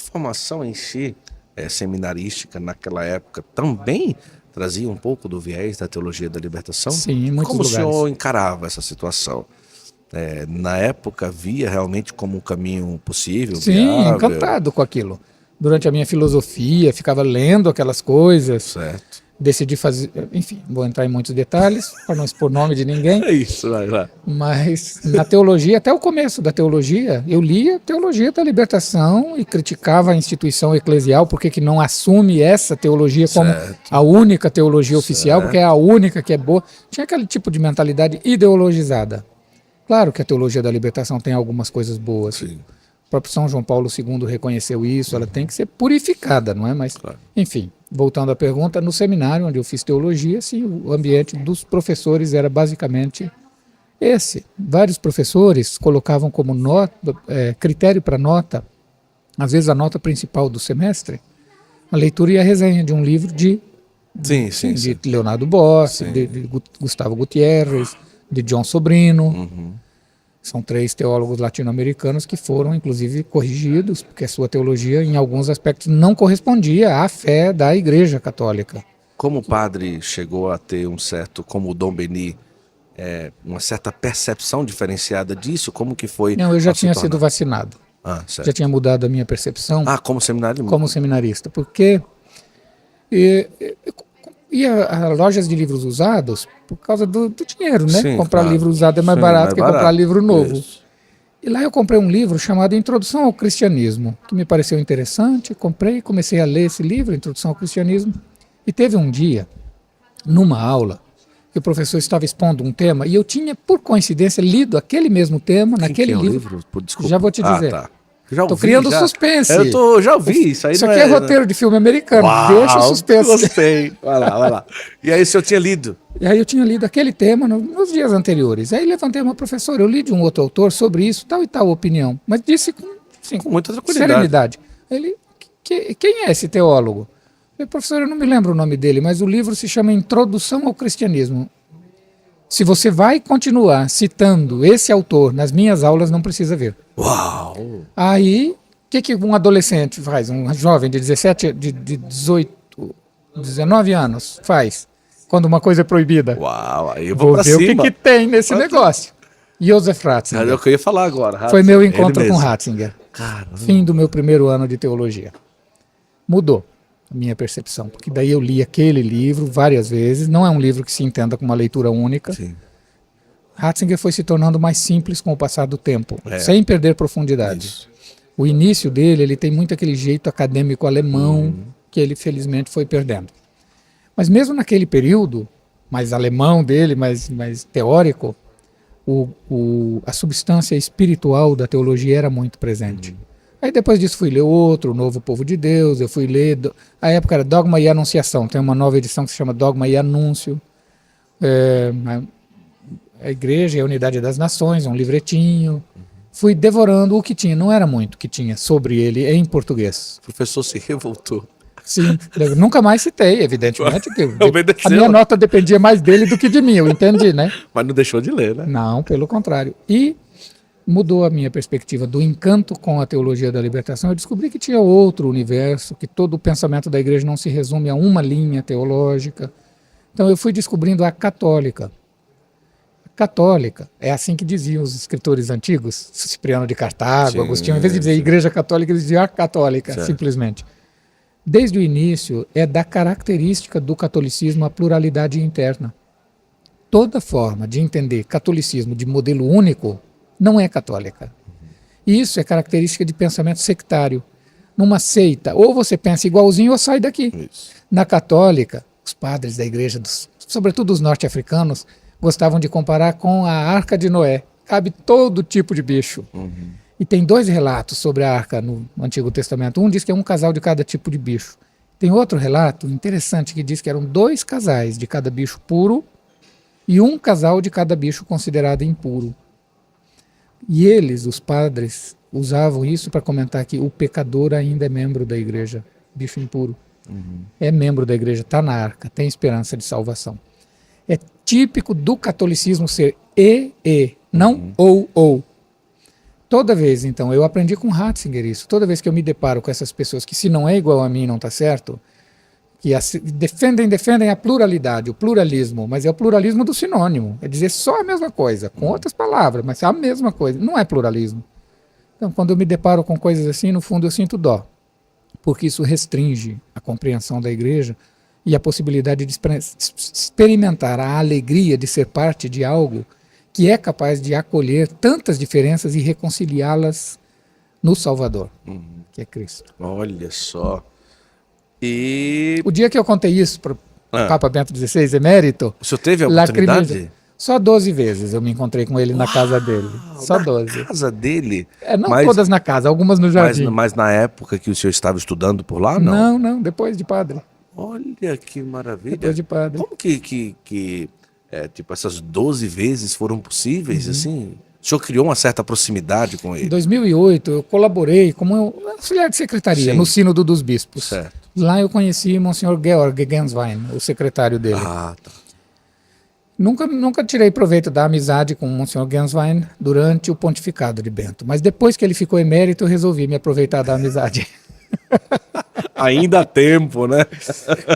formação em si, seminarística naquela época, também trazia um pouco do viés da teologia da libertação? Sim, em muitos Como lugares. o senhor encarava essa situação? Na época, via realmente como um caminho possível, Sim, viável? encantado com aquilo. Durante a minha filosofia, ficava lendo aquelas coisas, Certo. decidi fazer, enfim, não vou entrar em muitos detalhes, para não expor nome de ninguém, É isso, vai lá. mas na teologia, até o começo da teologia, eu lia teologia da libertação e criticava a instituição eclesial, porque que não assume essa teologia como Certo. a única teologia oficial, Certo. porque é a única que é boa. Tinha aquele tipo de mentalidade ideologizada. Claro que a teologia da libertação tem algumas coisas boas. Sim. O próprio São João Paulo II reconheceu isso, ela tem que ser purificada, não é? Mas, Claro. enfim, voltando à pergunta, no seminário onde eu fiz teologia, sim, o ambiente dos professores era basicamente esse. Vários professores colocavam como critério para nota, às vezes a nota principal do semestre, a leitura e a resenha de um livro de Sim. Leonardo Bossi, Sim. de Gustavo Gutierrez, de John Sobrino. Uhum. São 3 teólogos latino-americanos que foram, inclusive, corrigidos, porque a sua teologia, em alguns aspectos, não correspondia à fé da Igreja Católica. Como o padre chegou a ter como o Dom Beni, uma certa percepção diferenciada disso? Como que foi? Não, eu já ao se tinha tornar? sido vacinado. Ah, certo. Já tinha mudado a minha percepção Como seminário? como seminarista, porque ia a lojas de livros usados por causa do dinheiro, né? Sim, Comprar claro. livro usado é mais Sim, barato mais que comprar barato. livro novo. Isso. E lá eu comprei um livro chamado Introdução ao Cristianismo, que me pareceu interessante. Comprei, comecei a ler esse livro, Introdução ao Cristianismo. E teve um dia, numa aula, que o professor estava expondo um tema e eu tinha, por coincidência, lido aquele mesmo tema Quem naquele que é o livro. livro? Pô, desculpa. Já vou te dizer. Tá. Já Tô ouvi, criando já. suspense. Já ouvi, isso aí Isso não aqui é roteiro de filme americano. Uau, Deixa o suspense. Gostei. Vai lá. E aí o senhor tinha lido? E aí eu tinha lido aquele tema nos dias anteriores. Aí levantei uma professora, eu li de um outro autor sobre isso, tal e tal opinião. Mas disse Com muita tranquilidade. serenidade. Ele, quem é esse teólogo? Eu falei, professor, eu não me lembro o nome dele, mas o livro se chama Introdução ao Cristianismo. Se você vai continuar citando esse autor nas minhas aulas, não precisa ver. Uau! Aí, o que um adolescente faz? Um jovem de 17, de 18, 19 anos faz? Quando uma coisa é proibida. Uau, aí eu Vou pra ver cima. o que tem nesse negócio. Joseph Ratzinger. É o que eu ia falar agora. Foi meu Ele encontro com mesmo. Ratzinger. Caramba. Fim do meu primeiro ano de teologia. Mudou a minha percepção, porque daí eu li aquele livro várias vezes. Não é um livro que se entenda com uma leitura única. Sim. Ratzinger foi se tornando mais simples com o passar do tempo, É. sem perder profundidade. Isso. O início dele, ele tem muito aquele jeito acadêmico alemão que ele felizmente foi perdendo. Mas mesmo naquele período, mais alemão dele, mais teórico, a substância espiritual da teologia era muito presente. Aí depois disso fui ler outro, O Novo Povo de Deus, eu fui ler, a época era Dogma e Anunciação, tem uma nova edição que se chama Dogma e Anúncio, a Igreja e a Unidade das Nações, um livretinho. Fui devorando o que tinha, não era muito o que tinha sobre ele em português. O professor se revoltou. Sim, eu nunca mais citei, evidentemente, que Obedeceu. a minha nota dependia mais dele do que de mim, eu entendi, né? Mas não deixou de ler, né? Não, pelo contrário. E mudou a minha perspectiva do encanto com a teologia da libertação. Eu descobri que tinha outro universo, que todo o pensamento da igreja não se resume a uma linha teológica. Então eu fui descobrindo a católica. Católica, é assim que diziam os escritores antigos, Cipriano de Cartago, Sim, Agostinho, em vez de dizer igreja católica, eles diziam a católica, certo. simplesmente. Desde o início, é da característica do catolicismo a pluralidade interna. Toda forma de entender catolicismo de modelo único não é católica. Isso é característica de pensamento sectário. Numa seita, ou você pensa igualzinho ou sai daqui. Isso. Na católica, os padres da igreja, sobretudo os norte-africanos, gostavam de comparar com a Arca de Noé. Cabe todo tipo de bicho. E tem 2 relatos sobre a arca no Antigo Testamento. Um diz que é um casal de cada tipo de bicho. Tem outro relato interessante que diz que eram 2 casais de cada bicho puro e um casal de cada bicho considerado impuro. E eles, os padres, usavam isso para comentar que o pecador ainda é membro da igreja. Bicho impuro. É membro da igreja, está na arca, tem esperança de salvação. É típico do catolicismo ser não ou. Toda vez, então, eu aprendi com Ratzinger isso. Toda vez que eu me deparo com essas pessoas que se não é igual a mim não está certo, que defendem a pluralidade, o pluralismo, mas é o pluralismo do sinônimo. É dizer só a mesma coisa, com outras palavras, mas é a mesma coisa. Não é pluralismo. Então, quando eu me deparo com coisas assim, no fundo eu sinto dó, porque isso restringe a compreensão da igreja e a possibilidade de experimentar a alegria de ser parte de algo que é capaz de acolher tantas diferenças e reconciliá-las no Salvador, que é Cristo. Olha só. E O dia que eu contei isso para o Papa Bento XVI, emérito, o senhor teve a oportunidade? Só 12 vezes eu me encontrei com ele na casa dele. Só 12. Na casa dele? Não todas na casa, algumas no jardim. Mas na época que o senhor estava estudando por lá, não? Não, depois de padre. Olha que maravilha. Depois de padre. Como que tipo, essas 12 vezes foram possíveis, assim? O senhor criou uma certa proximidade com ele? Em 2008, eu colaborei como auxiliar de secretaria no Sínodo dos Bispos. Certo. Lá eu conheci Monsenhor Georg Genswein, o secretário dele. Ah, tá. Nunca tirei proveito da amizade com o Monsenhor Genswein durante o pontificado de Bento, mas depois que ele ficou emérito, eu resolvi me aproveitar da amizade. Ainda há tempo, né?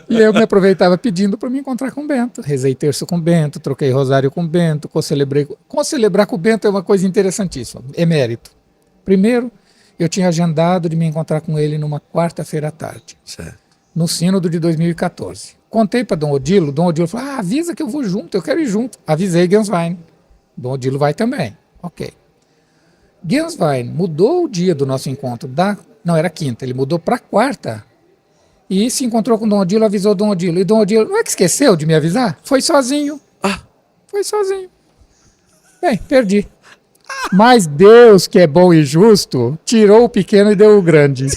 E eu me aproveitava pedindo para me encontrar com o Bento. Rezei terço com o Bento, troquei rosário com o Bento, concelebrar com o Bento é uma coisa interessantíssima, emérito. Primeiro, eu tinha agendado de me encontrar com ele numa quarta-feira à tarde, Certo. no sínodo de 2014. Contei para Dom Odilo falou, avisa que eu vou junto, eu quero ir junto. Avisei Genswein, Dom Odilo vai também. Ok. Genswein mudou o dia do nosso encontro, não, era quinta, ele mudou para quarta, e se encontrou com Dom Odilo, avisou Dom Odilo, e Dom Odilo, não é que esqueceu de me avisar? Foi sozinho. Foi sozinho. Bem, perdi. Mas Deus, que é bom e justo, tirou o pequeno e deu o grande.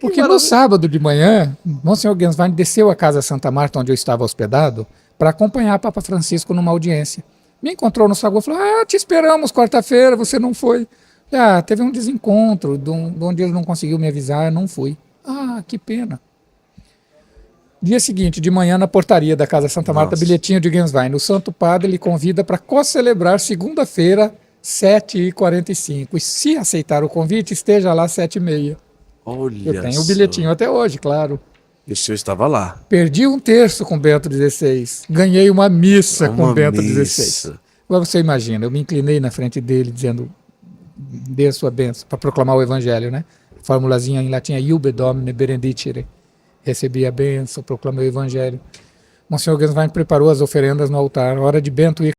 Porque no sábado de manhã, Monsenhor Genswein desceu à Casa Santa Marta, onde eu estava hospedado, para acompanhar Papa Francisco numa audiência. Me encontrou no saguão e falou, te esperamos quarta-feira, você não foi. Teve um desencontro, onde ele não conseguiu me avisar, eu não fui. Que pena. Dia seguinte, de manhã, na portaria da Casa Santa Marta, bilhetinho de Genswein. O Santo Padre lhe convida para co-celebrar segunda-feira, 7h45. E se aceitar o convite, esteja lá às 7h30. Olha, eu tenho o bilhetinho até hoje, claro. E o senhor estava lá. Perdi um terço com Bento XVI. Ganhei uma missa com Bento XVI. Agora você imagina, eu me inclinei na frente dele dizendo, dê a sua bênção, para proclamar o evangelho, né? Formulazinha em latim, Iube Domine Benedicere. Recebi a bênção, proclamei o evangelho. Monsenhor Genswein preparou as oferendas no altar. Hora de Bento ir